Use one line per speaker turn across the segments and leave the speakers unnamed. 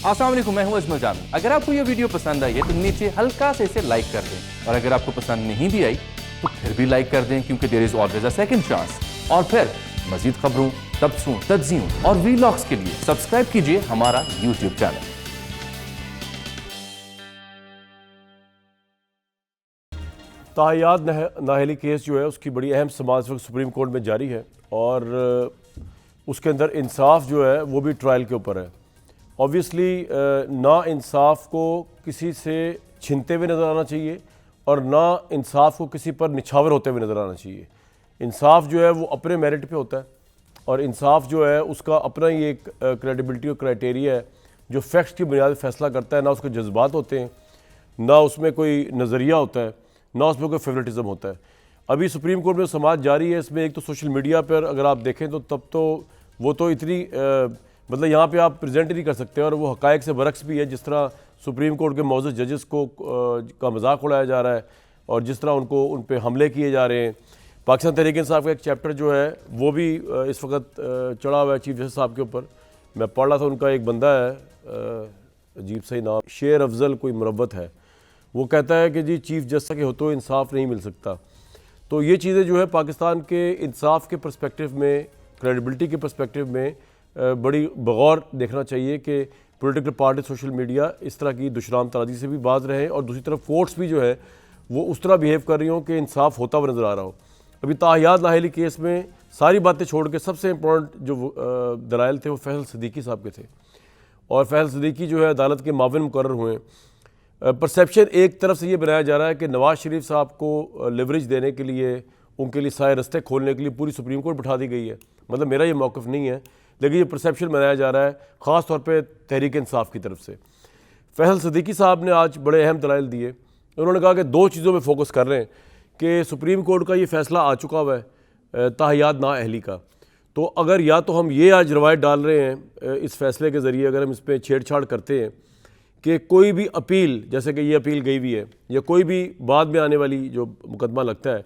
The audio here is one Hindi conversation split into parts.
अस्सलाम वालेकुम, मैं हूं अजमल जामी। अगर आपको ये वीडियो पसंद आई है तो नीचे हल्का से इसे लाइक कर दें, और अगर आपको पसंद नहीं भी आई तो फिर भी लाइक कर दें, क्योंकि there is always a second chance. और फिर मजीद खबरों, तबसरों, तज्जियों और वीलॉग्स के लिए सब्सक्राइब कीजिए हमारा यूट्यूब चैनल।
ताहियात नाअहली केस जो है उसकी बड़ी अहम समाअत इस वक्त सुप्रीम कोर्ट में जारी है, और उसके अंदर इंसाफ जो है वो भी ट्रायल के ऊपर है। ऑब्वियसली ना इंसाफ को किसी से छीनते हुए नज़र आना चाहिए और ना इंसाफ को किसी पर निछावर होते हुए नज़र आना चाहिए। इंसाफ जो है वो अपने मेरिट पे होता है, और इंसाफ जो है उसका अपना ही एक क्रेडिबिलिटी और क्राइटेरिया है जो फैक्ट्स की बुनियाद पर फैसला करता है। ना उसके जज्बात होते हैं, ना उसमें कोई नज़रिया होता है, ना उसमें कोई फेवरेटिज़म होता है। अभी सुप्रीम कोर्ट में समाअत जारी है, इसमें एक तो सोशल मीडिया पर अगर आप देखें तो तब तो वो तो इतनी मतलब यहाँ पे आप प्रेजेंट नहीं कर सकते, और वो हक़ाइक़ से बरक्स भी है। जिस तरह सुप्रीम कोर्ट के मौजूद जजेस को का मजाक उड़ाया जा रहा है, और जिस तरह उन पे हमले किए जा रहे हैं। पाकिस्तान तहरीक इंसाफ का एक चैप्टर जो है वो भी इस वक्त चढ़ा हुआ है चीफ जस्टिस साहब के ऊपर। मैं पढ़ रहा था, उनका एक बंदा है, अजीब सही नाम, शेर अफजल कोई मुरब्बत है, वो कहता है कि जी चीफ जस्टिस के होते हुए इंसाफ नहीं मिल सकता। तो ये चीज़ें जो है पाकिस्तान के इंसाफ के पर्सपेक्टिव में, क्रेडिबिलिटी के पर्सपेक्टिव में बड़ी बगौर देखना चाहिए कि पॉलिटिकल पार्टी, सोशल मीडिया इस तरह की दुशराम तराजी से भी बाज रहे हैं, और दूसरी तरफ कोर्ट्स भी जो है वो उस तरह बिहेव कर रही हों कि इंसाफ होता हुआ नज़र आ रहा हो। अभी ताहियात नाअहली केस में सारी बातें छोड़ के सबसे इंपॉर्टेंट जो दलाइल थे वो फैसल सिद्दीकी साहब के थे, और फैसल सिद्दीकी जो है अदालत के माविन मुकर्रर हुए। परसेप्शन एक तरफ से ये बनाया जा रहा है कि नवाज़ शरीफ साहब को लिवरेज देने के लिए, उनके लिए सारे रास्ते खोलने के लिए पूरी सुप्रीम कोर्ट बिठा दी गई है। मतलब मेरा ये मौक़िफ़ नहीं है, लेकिन ये परसेप्शन बनाया जा रहा है ख़ास तौर पे तहरीक इंसाफ की तरफ से। फैसल सिद्दीकी साहब ने आज बड़े अहम दलाइल दिए। उन्होंने कहा कि दो चीज़ों में फोकस कर रहे हैं कि सुप्रीम कोर्ट का ये फ़ैसला आ चुका हुआ है ताहियात नाअहली का, तो अगर या तो हम ये आज रवायत डाल रहे हैं इस फैसले के ज़रिए, अगर हम इस पर छेड़छाड़ करते हैं कि कोई भी अपील, जैसे कि ये अपील गई हुई है, या कोई भी बाद में आने वाली जो मुकदमा लगता है,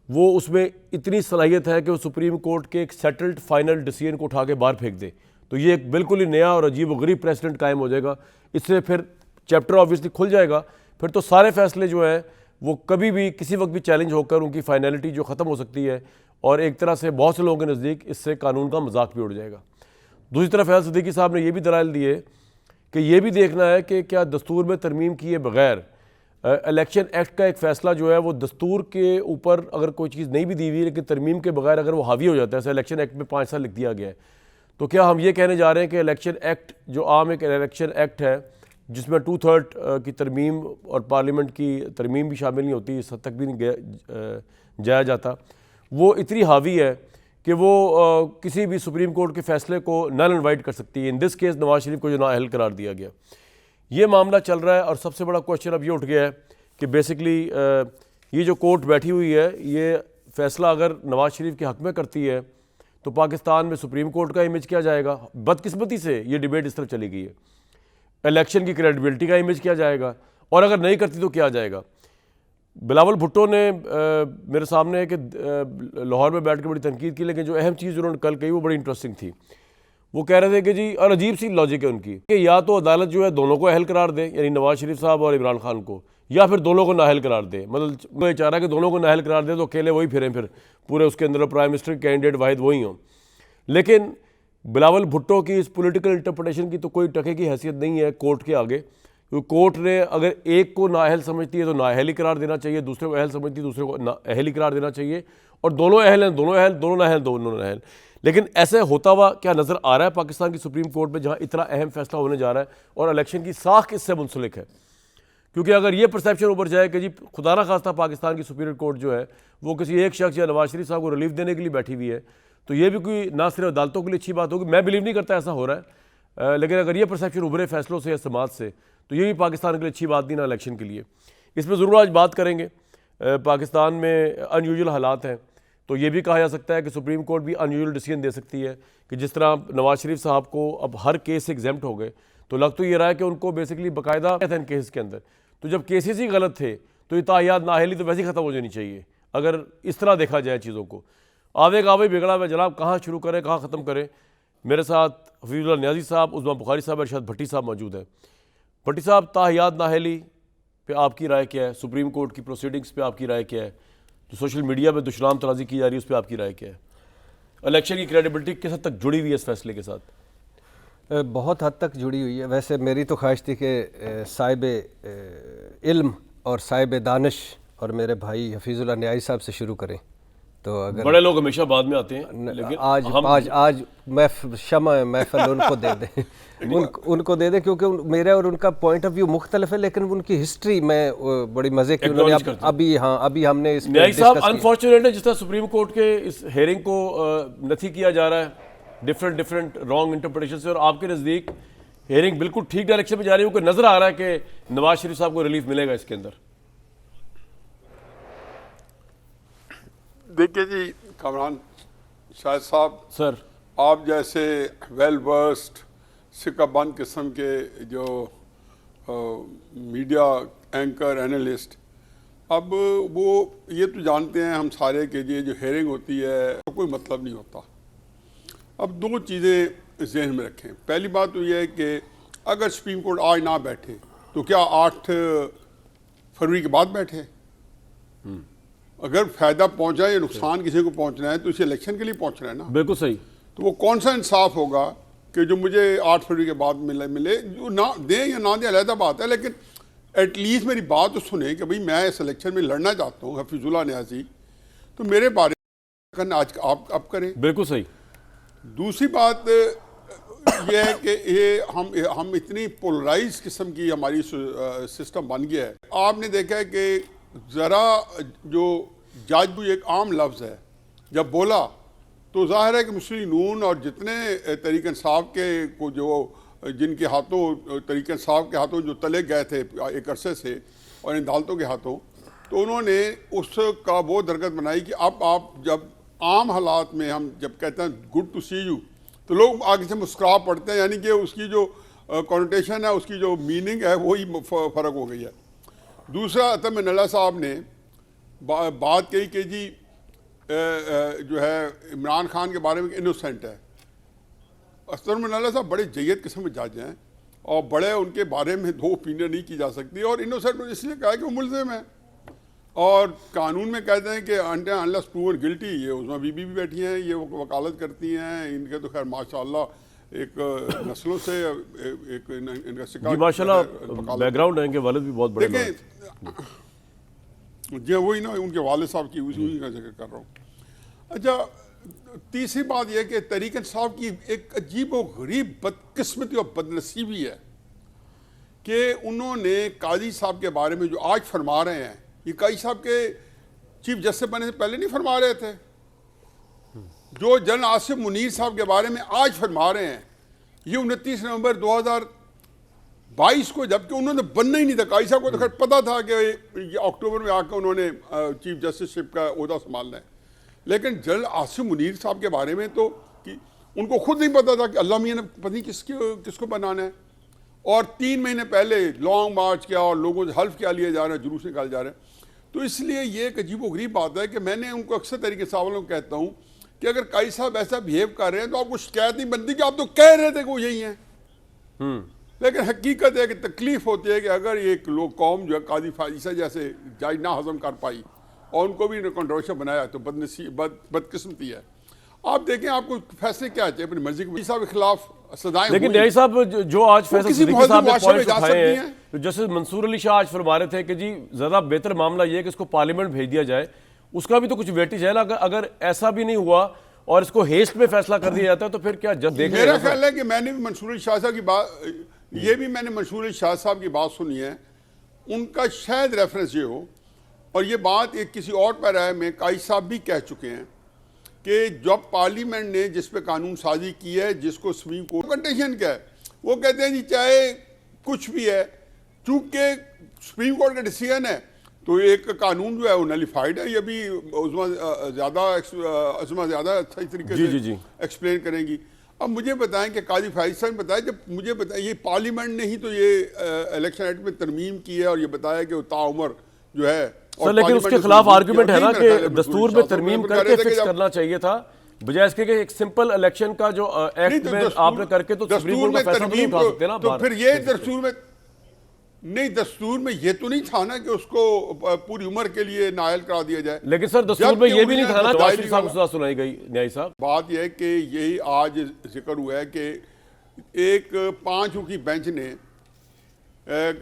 वो उसमें इतनी सलाहियत है कि वो सुप्रीम कोर्ट के एक सेटल्ड फाइनल डिसीजन को उठा के बाहर फेंक दे, तो ये एक बिल्कुल ही नया और अजीब व गरीब प्रेसिडेंट कायम हो जाएगा। इससे फिर चैप्टर ऑब्वियसली खुल जाएगा, फिर तो सारे फैसले जो हैं वो कभी भी किसी वक्त भी चैलेंज होकर उनकी फाइनलिटी जो ख़त्म हो सकती है, और एक तरह से बहुत से लोगों के नज़दीक इससे कानून का मजाक भी उड़ जाएगा। दूसरी तरफ फैसल सिद्दीकी साहब ने यह भी दलाइल दिए कि ये भी देखना है कि क्या दस्तूर में तरमीम किए बगैर इलेक्शन एक्ट का एक फ़ैसला जो है वो दस्तूर के ऊपर अगर कोई चीज़ नहीं भी दी हुई, लेकिन तरमीम के बगैर अगर वो हावी हो जाता है, जैसे इलेक्शन एक्ट में 5 साल लिख दिया गया है, तो क्या हम ये कहने जा रहे हैं कि इलेक्शन एक्ट जो आम एक इलेक्शन एक्ट है जिसमें 2/3 की तरमीम और पार्लियामेंट की तरमीम भी शामिल नहीं होती, इस हद तक भी नहीं जाया जाता, वो इतनी हावी है कि वो किसी भी सुप्रीम कोर्ट के फ़ैसले को नल एंड वाइड कर सकती है। In this case Nawaz Sharif को जो नाअहल करार दिया गया, ये मामला चल रहा है। और सबसे बड़ा क्वेश्चन अब ये उठ गया है कि बेसिकली ये जो कोर्ट बैठी हुई है, ये फ़ैसला अगर नवाज शरीफ के हक़ में करती है तो पाकिस्तान में सुप्रीम कोर्ट का इमेज क्या जाएगा। बदकिस्मती से ये डिबेट इस तरफ चली गई है, इलेक्शन की क्रेडिबिलिटी का इमेज क्या जाएगा, और अगर नहीं करती तो क्या जाएगा। बिलावल भुट्टो ने मेरे सामने कि लाहौर में बैठ कर बड़ी तनकीद की, लेकिन जो अहम चीज़ उन्होंने कल कही वो बड़ी इंटरेस्टिंग थी। वो कह रहे थे कि जी, और अजीब सी लॉजिक है उनकी कि या तो अदालत जो है दोनों को अहल करार दे, यानी नवाज शरीफ साहब और इमरान खान को, या फिर दोनों को नाअहल करार दे। मतलब वो चाह रहा है कि दोनों को नाअहल करार दे तो अकेले वही फिरें, फिर पूरे उसके अंदर प्राइम मिनिस्टर कैंडिडेट वाहिद वही हों। लेकिन बिलावल भुट्टो की इस पॉलिटिकल इंटरप्रिटेशन की तो कोई टके की हैसियत नहीं है कोर्ट के आगे, क्योंकि कोर्ट ने अगर एक को नाअहल समझती है तो नाअहल ही करार देना चाहिए, दूसरे को अहल समझती है दूसरे को नाअहल ही करार देना चाहिए, और दोनों अहल हैं दोनों अहल, दोनों नाअहल दोनों नाअहल। लेकिन ऐसे होता हुआ क्या नज़र आ रहा है पाकिस्तान की सुप्रीम कोर्ट में, जहाँ इतना अहम फैसला होने जा रहा है और इलेक्शन की साख इससे मुंसलिक है। क्योंकि अगर ये परसेप्शन ऊपर जाए कि जी खुदा ना खास्ता पाकिस्तान की सुप्रीम कोर्ट जो है वो किसी एक शख्स या नवाज शरीफ साहब को रिलीफ देने के लिए बैठी हुई है, तो ये भी कोई ना सिर्फ अदालतों के लिए अच्छी बात होगी। मैं बिलीव नहीं करता ऐसा हो रहा है, लेकिन अगर ये परसेप्शन उभरे फैसलों से या समाज से, तो ये भी पाकिस्तान के लिए अच्छी बात नहीं ना इलेक्शन के लिए। इस पर ज़रूर आज बात करेंगे। पाकिस्तान में अनयूजुअल हालात हैं, तो ये भी कहा जा सकता है कि सुप्रीम कोर्ट भी अनयूजुअल डिसीजन दे सकती है कि जिस तरह नवाज शरीफ साहब को अब हर केस से एग्जेम्प्ट हो गए, तो लग तो ये रहा है कि उनको बेसिकली बाकायदा था इन केसेस के अंदर, तो जब केसेस ही गलत थे तो ये ताहियात नाअहली तो वैसे ही ख़त्म हो जानी चाहिए अगर इस तरह देखा जाए चीज़ों को। आवे गावे बिगड़ा हुआ जनाब, कहाँ शुरू करें कहाँ ख़त्म करें। मेरे साथ हफीजुल्लाह नियाज़ी साहब, उस्मान बुखारी साहब, अरशद भट्टी साहब मौजूद हैं। भट्टी साहब, ताहियात नाहली पे आपकी राय क्या है? सुप्रीम कोर्ट की प्रोसीडिंग्स पे आपकी राय क्या है? जो सोशल मीडिया में दुशनाम तराजी की जा रही है उस पर आपकी राय क्या है? इलेक्शन की क्रेडिबिलिटी किस हद तक जुड़ी हुई है इस फैसले के साथ?
बहुत हद तक जुड़ी हुई है। वैसे मेरी तो ख्वाहिश थी कि साहिब इल्म और साहिब दानिश और मेरे भाई हफीजुल्लाह न्याई साहब से शुरू करें। तो अगर
बड़े लोग हमेशा बाद में आते हैं, लेकिन
आज महफिल उनको दे दें उनको दे दें, क्योंकि मेरा और उनका पॉइंट ऑफ व्यू मुख्तलिफ है, लेकिन उनकी हिस्ट्री में बड़ी मज़े की उन्होंने अभी हमने इस
न्यायिक साहब अनफॉर्चुनेट है जिस तरह सुप्रीम कोर्ट के इस हेयरिंग को नथी किया जा रहा है डिफरेंट रॉन्ग इंटरप्रिटेशन से, और आपके नज़दीक हेयरिंग बिल्कुल ठीक डायरेक्शन में जा रही है, क्योंकि नज़र आ रहा है कि नवाज शरीफ साहब को रिलीफ मिलेगा इसके अंदर।
देखिए जी कामरान शाहिद साहब,
सर
आप जैसे वेल वर्स्ड सिक्काबंद किस्म के जो मीडिया एंकर एनालिस्ट, अब वो ये तो जानते हैं हम सारे कि ये जो हेयरिंग होती है तो कोई मतलब नहीं होता। अब दो चीज़ें जहन में रखें। पहली बात तो ये है कि अगर सुप्रीम कोर्ट आज ना बैठे तो क्या 8 फरवरी के बाद बैठे? अगर फ़ायदा पहुंचा या नुकसान किसी को पहुंचना है तो इसे इलेक्शन के लिए पहुंचना है ना।
बिल्कुल सही।
तो वो कौन सा इंसाफ होगा कि जो मुझे 8 फरवरी के बाद मिले जो ना दें या ना दें अलग बात है, लेकिन एटलीस्ट मेरी बात तो सुने कि भाई मैं इस इलेक्शन में लड़ना चाहता हूँ हफीजुल्लाह न्याज़ी, तो मेरे बारे में आज आप करें।
बिल्कुल सही। दूसरी
बात यह है कि ये हम इतनी पोलराइज किस्म की हमारी सिस्टम बन गया है। आपने देखा है कि ज़रा जो जज भी एक आम लफ्ज़ है, जब बोला तो जाहिर है कि मुस्लिम नून और जितने तहरीक इंसाफ के को जो जिनके हाथों तहरीक इंसाफ के हाथों जो तले गए थे एक अरसे से और इन अदालतों के हाथों, तो उन्होंने उसका वो दरगत बनाई कि अब आप जब आम हालात में हम जब कहते हैं गुड टू सी यू, तो लोग आगे से मुस्कुरा पड़ते हैं, यानी कि उसकी जो कॉनोटेशन है, उसकी जो मीनिंग है वही फ़र्क हो गई है। दूसरा, अतम नल्ला साहब ने बात कही कि जी जो है इमरान खान के बारे में इनोसेंट है। अतम नल्ला साहब बड़े जय्यद किस्म के जज हैं और बड़े उनके बारे में दो ओपिनियन नहीं की जा सकती, और इनोसेंट इसलिए कहा कि वो मुल्ज़िम है और कानून में कहते हैं कि अनलेस प्रूवन गिल्टी। ये उसमें बीबी भी बैठी हैं, ये वकालत करती हैं, इनके तो खैर माशाल्लाह एक नस्लों से एक इनका शिकार
माशाल्लाह बैकग्राउंड है, इनके वालिद भी बहुत बड़े
जी वही ना, उनके वालिद साहब की उसी का जिक्र कर रहा हूँ। अच्छा, तीसरी बात यह कि तहरीक इंसाफ की एक अजीब व गरीब बदकिस्मती और बदनसीबी है कि उन्होंने काजी साहब के बारे में जो आज फरमा रहे हैं, ये काजी साहब के चीफ जस्टिस बनने से पहले नहीं फरमा रहे थे। जो जनरल आसिफ मुनीर साहब के बारे में आज फरमा रहे हैं, ये 29 नवंबर 2022 को, जबकि उन्होंने बनना ही नहीं था। काजी साहब को तो खैर पता था कि ये अक्टूबर में आकर उन्होंने चीफ जस्टिसशिप का ओहदा संभालना है, लेकिन जनरल आसिफ मुनीर साहब के बारे में तो कि उनको खुद नहीं पता था कि अल्लाह मियां ने पता नहीं किसको बनाना है। और 3 महीने पहले लॉन्ग मार्च किया और लोगों से हल्फ क्या लिए जा रहे हैं, जुलूस निकाले जा रहे हैं। तो इसलिए ये एक अजीब व गरीब बात है कि मैंने उनको अक्सर तरीके से वालों को कहता हूँ कि अगर काजी साहब ऐसा बिहेव कर रहे हैं तो आपको शिकायत नहीं बनती कि आप तो कह रहे थे कि वो यही हैं। लेकिन हकीकत है कि तकलीफ होती है कि अगर एक लोग कौम जो है काजी फाइसा जैसे जज ना हजम कर पाई और उनको भी कंट्रोवर्शियल बनाया, तो बदकिस्मती है। आप देखें आपको फैसले क्या चाहिए, अपनी मर्जी के साहब के खिलाफ सजाएं।
लेकिन न्यायी साहब जो आज फैसला सिद्दीकी साहब ने पॉइंट्स उठाए हैं, तो जैसे मंसूर अली शाह आज फरमा रहे थे कि जी ज़्यादा बेहतर मामला ये है कि इसको पार्लियामेंट भेज दिया जाए, उसका भी तो कुछ वेटेज है ना। अगर ऐसा भी नहीं हुआ और इसको हेस्ट में फैसला कर दिया जाता है तो फिर क्या देखें।
मेरा ख्याल है कि मैंने भी मंसूर अली शाह साहब की बात, ये भी मैंने मंसूर अली शाह साहब की बात सुनी है, उनका शायद रेफरेंस ये हो, और ये बात एक किसी और पैराए में काजी साहब भी कह चुके हैं कि जब पार्लियामेंट ने जिस पे कानून साजी की है, जिसको सुप्रीम कोर्ट कंडीशन क्या है, वो कहते हैं जी चाहे कुछ भी है, चूंकि सुप्रीम कोर्ट का डिसीजन है तो एक कानून जो है वो नलिफाइड है। ये भी उस्मा ज़्यादा सही तरीके से एक्सप्लेन करेंगी। अब मुझे बताएं कि काजी फाइज साहब ने बताया, जब मुझे बताया ये पार्लियामेंट ने ही तो ये इलेक्शन एक्ट में तरमीम की है और ये बताया कि वो ताउमर जो है
सर, लेकिन उसके खिलाफ आर्गुमेंट है ना कि दस्तूर में तरमीम करके फिक्स करना चाहिए था बजाय इसके कि एक सिंपल इलेक्शन का जो
नहीं,
एक्ट
तो
में
दस्तूर-
आपने करके तो
दस्तूर
सुप्रीम कोर्ट का
में
फैसला तो नहीं
तरमीम
उठा
को-
सकते ना
तो
बाहर।
फिर ये दस्तूर में नहीं, दस्तूर में ये तो नहीं था ना कि उसको पूरी उम्र के लिए नायल करा दिया जाए।
लेकिन सर दस्तूर
जबकि
में ये भी नहीं था ना,
उन्होंने
4 साल को सजा सुनाई गई न्यायी साहब।
बात यह है कि यही आज जिक्र हुआ है कि एक 5 की बेंच ने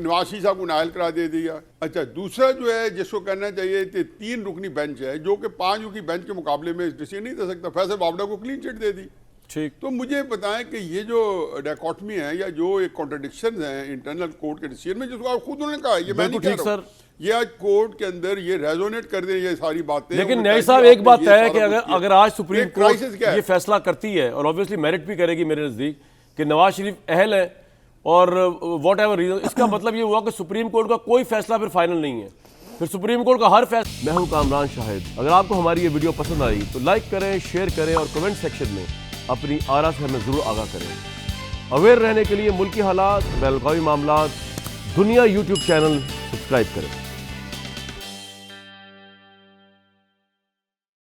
नवाज शरीफ साहब को नायल करा दे दिया। अच्छा, दूसरा जो है जिसको कहना चाहिए कि 3 रुकनी बेंच है जो कि 5 की बेंच के मुकाबले में डिसीजन नहीं दे सकता, फैसल बावड़ा को क्लीन चिट दे दी।
ठीक,
तो मुझे बताएं कि ये जो डायकॉटमी है या जो एक कॉन्ट्रडिक्शन है इंटरनल कोर्ट के डिसीजन में, जिसको आप खुद उन्होंने कहा, ये मैं नहीं
बिल्कुल
कह रहा हूं, ये आज कोर्ट के अंदर ये रेजोनेट कर दे ये सारी बातें।
लेकिन
उन्होंने
न्यायी
कहा
साहब
कि
एक बात
आपने
तय है
ये
कि
सारा कुछ
अगर
किया।
अगर आज सुप्रीम
एक crisis
कोर्ट
क्या है?
ये फैसला करती है और ऑब्वियसली मेरिट भी करेगी मेरे नजदीक कि नवाज शरीफ अहल है और वॉट एवर रीजन, इसका मतलब ये हुआ कि सुप्रीम कोर्ट का कोई फैसला फिर फाइनल नहीं है, फिर सुप्रीम कोर्ट का हर फैसला। मैं हूं कामरान शाहिद। अगर आपको हमारी ये वीडियो पसंद आई तो लाइक करें, शेयर करें और कमेंट सेक्शन में अपनी आरा से हमें जरूर आगाह करें। अवेयर रहने के लिए मुल्की हालात, बैलगावी मामलात, दुनिया यूट्यूब चैनल सब्सक्राइब करें।